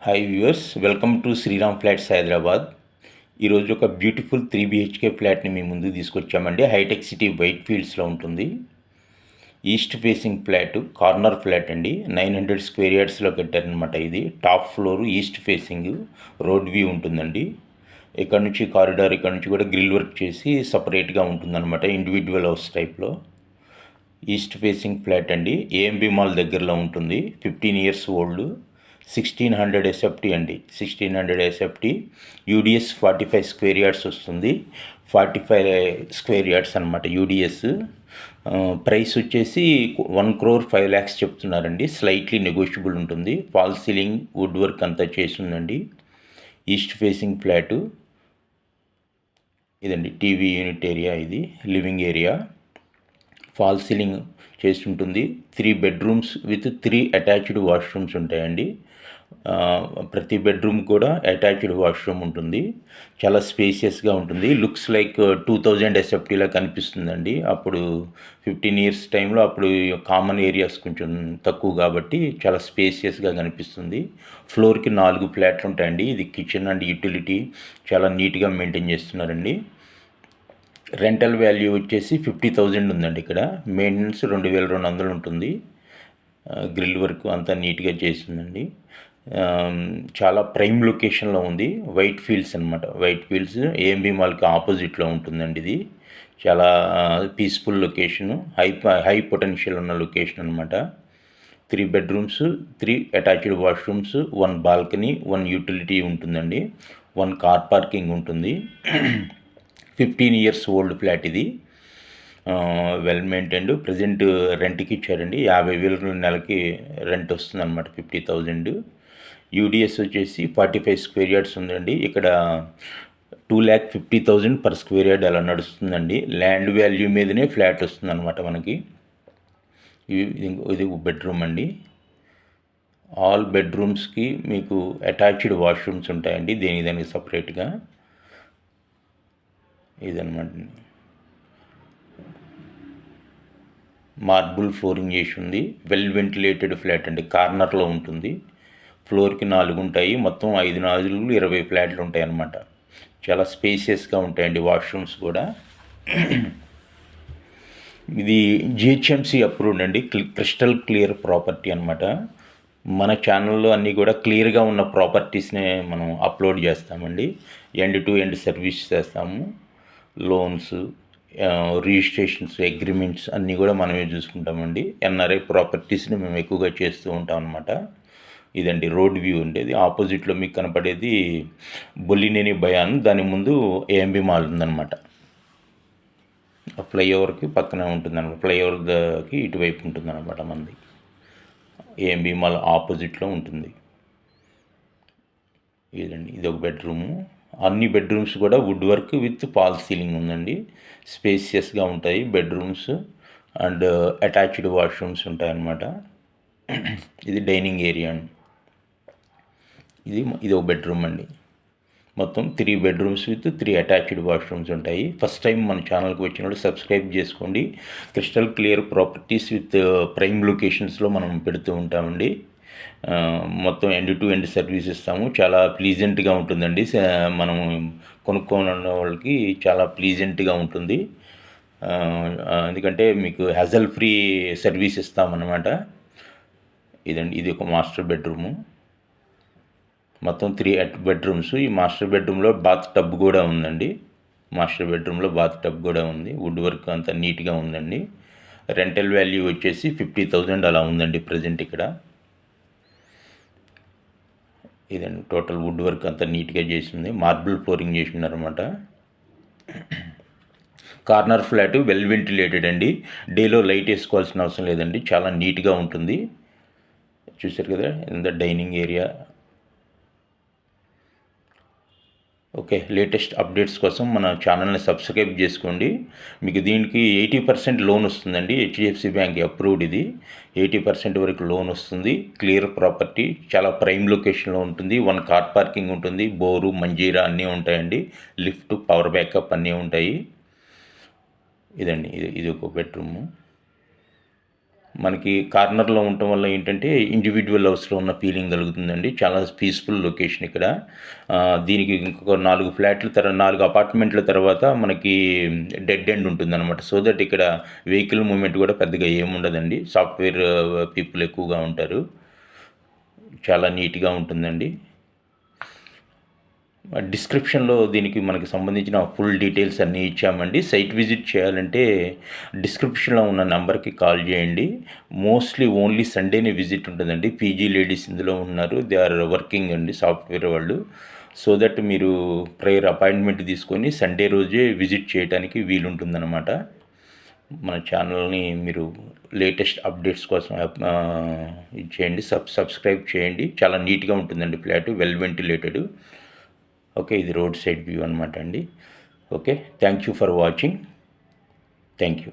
Hi viewers, welcome to Shriram flats Hyderabad. ఈరోజు ఒక beautiful 3 BHK ఫ్లాట్ని మీ ముందు తీసుకొచ్చామండి. హైటెక్ సిటీ వైట్ ఫీల్డ్స్లో ఉంటుంది. East facing flat, corner flat అండి. 900 స్క్వేర్ యార్డ్స్లో కట్టారనమాట. ఇది top floor east facing, road view ఉంటుందండి. ఇక్కడ నుంచి కారిడార్, ఇక్కడ నుంచి కూడా గ్రిల్ వర్క్ చేసి సపరేట్గా ఉంటుందన్నమాట, ఇండివిజువల్ హౌస్ టైప్లో. ఈస్ట్ ఫేసింగ్ ఫ్లాట్ అండి. ఏఎంబి మాల్ దగ్గరలో ఉంటుంది. 15 years ఓల్డ్. 1600 SFT అండి. 1600 SFT. యూడిఎస్ 45 స్క్వేర్ యార్డ్స్ వస్తుంది. 45 స్క్వేర్ యార్డ్స్ అనమాట యూడిఎస్. ప్రైస్ వచ్చేసి 1,05,00,000 చెప్తున్నారండి. స్లైట్లీ నెగోషియబుల్ ఉంటుంది. ఫాల్ సీలింగ్, వుడ్ వర్క్ అంతా చేసిందండి. ఈస్ట్ ఫేసింగ్ ఫ్లాటు ఇదండి. టీవీ యూనిట్ ఏరియా, ఇది లివింగ్ ఏరియా. ఫాల్ సీలింగ్ చేసి ఉంటుంది. 3 bedrooms విత్ 3 అటాచ్డ్ వాష్రూమ్స్ ఉంటాయండి. ప్రతి బెడ్రూమ్ కూడా అటాచ్డ్ వాష్రూమ్ ఉంటుంది. చాలా స్పేసియస్గా ఉంటుంది. లుక్స్ లైక్ 2000 SFTలా కనిపిస్తుందండి. అప్పుడు 15 years టైంలో అప్పుడు కామన్ ఏరియాస్ కొంచెం తక్కువ కాబట్టి చాలా స్పేసియస్గా కనిపిస్తుంది. ఫ్లోర్కి 4 ఫ్లాట్లు ఉంటాయండి. ఇది కిచెన్ అండ్ యూటిలిటీ చాలా నీట్గా మెయింటైన్ చేస్తున్నారండి. రెంటల్ వాల్యూ వచ్చేసి 50,000 ఉందండి. ఇక్కడ మెయింటెనెన్స్ 2,200 ఉంటుంది. గ్రిల్ వర్క్ అంతా నీట్గా చేస్తుందండి. చాలా ప్రైమ్ లొకేషన్లో ఉంది. వైట్ ఫీల్డ్స్ అనమాట. వైట్ ఫీల్డ్స్ ఏఎంబి మాల్కి ఆపోజిట్లో ఉంటుందండి. ఇది చాలా పీస్ఫుల్ లొకేషను, హై పొటెన్షియల్ ఉన్న లొకేషన్ అనమాట. 3 bedrooms, 3 attached washrooms, 1 balcony, 1 utility ఉంటుందండి. 1 కార్ పార్కింగ్ ఉంటుంది. 15 years ఓల్డ్ ఫ్లాట్ ఇది. Well maintained. ప్రజెంట్ రెంట్కి ఇచ్చారండి. 50,000 నెలకి రెంట్ వస్తుంది అనమాట. 50,000. యూడిఎస్ వచ్చేసి 45 స్క్వేర్ యార్డ్స్ ఉందండి. ఇక్కడ 2,50,000 per స్క్వేర్ యార్డ్ అలా నడుస్తుందండి. ల్యాండ్ వాల్యూ మీదనే ఫ్లాట్ వస్తుంది అనమాట మనకి. ఇది బెడ్రూమ్ అండి. ఆల్ బెడ్రూమ్స్కి మీకు అటాచ్డ్ వాష్రూమ్స్ ఉంటాయండి, దానికి సపరేట్గా. ఇదనమాట. మార్బుల్ ఫ్లోరింగ్ చేసి ఉంది. వెల్ వెంటిలేటెడ్ ఫ్లాట్ అండి. కార్నర్లో ఉంటుంది. ఫ్లోర్కి 4 ఉంటాయి. మొత్తం 5 నాలుగులు 20 ఫ్లాట్లు ఉంటాయి అన్నమాట. చాలా స్పేసియస్గా ఉంటాయండి వాష్రూమ్స్ కూడా. ఇది జిహెచ్ఎంసి అప్రూవ్డ్ అండి. క్రిస్టల్ క్లియర్ ప్రాపర్టీ అనమాట. మన ఛానల్లో అన్నీ కూడా క్లియర్గా ఉన్న ప్రాపర్టీస్నే మనం అప్లోడ్ చేస్తామండి. ఎండ్ టు ఎండ్ సర్వీస్ చేస్తాము. లోన్స్, రిజిస్ట్రేషన్స్, అగ్రిమెంట్స్ అన్నీ కూడా మనమే చూసుకుంటామండి. ఎన్ఆర్ఐ ప్రాపర్టీస్ని మేము ఎక్కువగా చేస్తూ ఉంటాం అనమాట. ఇదండి రోడ్ వ్యూ ఉండేది. ఆపోజిట్లో మీకు కనపడేది బొల్లినేని బయాన్, దాని ముందు ఏఎంబి మాల్ ఉందన్నమాట. ఫ్లైఓవర్కి పక్కనే ఉంటుందన్నమాట. ఫ్లైఓవర్కి ఇటువైపు ఉంటుందన్నమాట మంది. ఏఎంబి మాల్ ఆపోజిట్లో ఉంటుంది. ఇదండి, ఇది ఒక బెడ్రూము. అన్ని బెడ్రూమ్స్ కూడా wood work with fall ceiling ఉందండి. స్పేసియస్గా ఉంటాయి బెడ్రూమ్స్ అండ్ అటాచ్డ్ వాష్రూమ్స్ ఉంటాయన్నమాట. ఇది డైనింగ్ ఏరియా అండి. ఇది ఒక బెడ్రూమ్ అండి. మొత్తం 3 bedrooms విత్ 3 అటాచ్డ్ వాష్రూమ్స్ ఉంటాయి. ఫస్ట్ టైం మన ఛానల్కి వచ్చినప్పుడు సబ్స్క్రైబ్ చేసుకోండి. Crystal clear properties with prime లొకేషన్స్లో మనం పెడుతూ ఉంటామండి. మొత్తం ఎండ్ టు ఎండ్ సర్వీస్ ఇస్తాము. చాలా ప్లీజెంట్గా ఉంటుందండి. మనం కొనుక్కోనున్న వాళ్ళకి చాలా ప్లీజెంట్గా ఉంటుంది. ఎందుకంటే మీకు హ్యాజల్ ఫ్రీ సర్వీస్ ఇస్తామన్నమాట. ఇదండి, ఇది ఒక మాస్టర్ బెడ్రూము. మొత్తం 3 bedrooms. ఈ మాస్టర్ బెడ్రూమ్లో బాత్ టబ్ కూడా ఉందండి. మాస్టర్ బెడ్రూమ్లో బాత్ టబ్ కూడా ఉంది. వుడ్ వర్క్ అంతా నీట్గా ఉందండి. రెంటల్ వాల్యూ వచ్చేసి 50,000 అలా ఉందండి ప్రజెంట్ ఇక్కడ. ఇదండి, టోటల్ వుడ్ వర్క్ అంతా నీట్గా చేసింది. మార్బుల్ ఫ్లోరింగ్ చేసిందనమాట. కార్నర్ ఫ్లాట్ వెల్ వెంటిలేటెడ్ అండి. డేలో లైట్ వేసుకోవాల్సిన అవసరం లేదండి. చాలా నీట్గా ఉంటుంది. చూసారు కదా, ఇంత dining area. Okay, latest updates కోసం మన ఛానల్ని సబ్స్క్రైబ్ చేసుకోండి. మీకు దీనికి 80% లోన్ వస్తుందండి. హెచ్డిఎఫ్సి బ్యాంక్ అప్రూవ్డ్ ఇది. 80% వరకు లోన్ వస్తుంది. క్లియర్ ప్రాపర్టీ, చాలా ప్రైమ్ లొకేషన్లో ఉంటుంది. 1 కార్ పార్కింగ్ ఉంటుంది. బోరు, మంజీరా అన్నీ ఉంటాయండి. లిఫ్ట్, పవర్ బ్యాకప్ అన్నీ ఉంటాయి. ఇదండి, ఇది ఒక బెడ్రూము. మనకి కార్నర్‌లో ఉండటం వల్ల ఏంటంటే, ఇండివిడ్యువల్ హౌస్‌లో ఉన్న ఫీలింగ్ కలుగుతుందండి. చాలా పీస్‌ఫుల్ లొకేషన్ ఇక్కడ. దీనికి ఇంకొక 4 ఫ్లాట్‌ల 4 అపార్ట్‌మెంట్‌ల తర్వాత మనకి డెడ్ ఎండ్ ఉంటుందనమాట. సో దట్ ఇక్కడ వెహికల్ మూవ్‌మెంట్ కూడా పెద్దగా ఏముండదండి. సాఫ్ట్‌వేర్ పీపుల్ ఎక్కువగా ఉంటారు. చాలా నీట్‌గా ఉంటుందండి. డిస్క్రిప్షన్‌లో దీనికి మనకి సంబంధించిన ఫుల్ డీటెయిల్స్ అన్నీ ఇచ్చామండి. సైట్ విజిట్ చేయాలంటే డిస్క్రిప్షన్‌లో ఉన్న నంబర్‌కి కాల్ చేయండి. మోస్ట్‌లీ ఓన్లీ సండేనే విజిట్ ఉంటుందండి. పీజీ లేడీస్ ఇందులో ఉన్నారు. దే ఆర్ వర్కింగ్ అండి, సాఫ్ట్‌వేర్ వాళ్ళు. సో దట్ మీరు ప్రైర్ అపాయింట్మెంట్ తీసుకొని సండే రోజే విజిట్ చేయడానికి వీలుంటుందన్నమాట. మన ఛానల్‌ని మీరు లేటెస్ట్ అప్డేట్స్ కోసం ఇది చేయండి. సబ్స్క్రైబ్ చేయండి. చాలా నీట్‌గా ఉంటుందండి ఫ్లాట్, వెల్ వెంటిలేటెడ్. ఓకే, ఇది రోడ్ సైడ్ వ్యూ అనమాట అండి. Okay, thank you for watching. Thank you.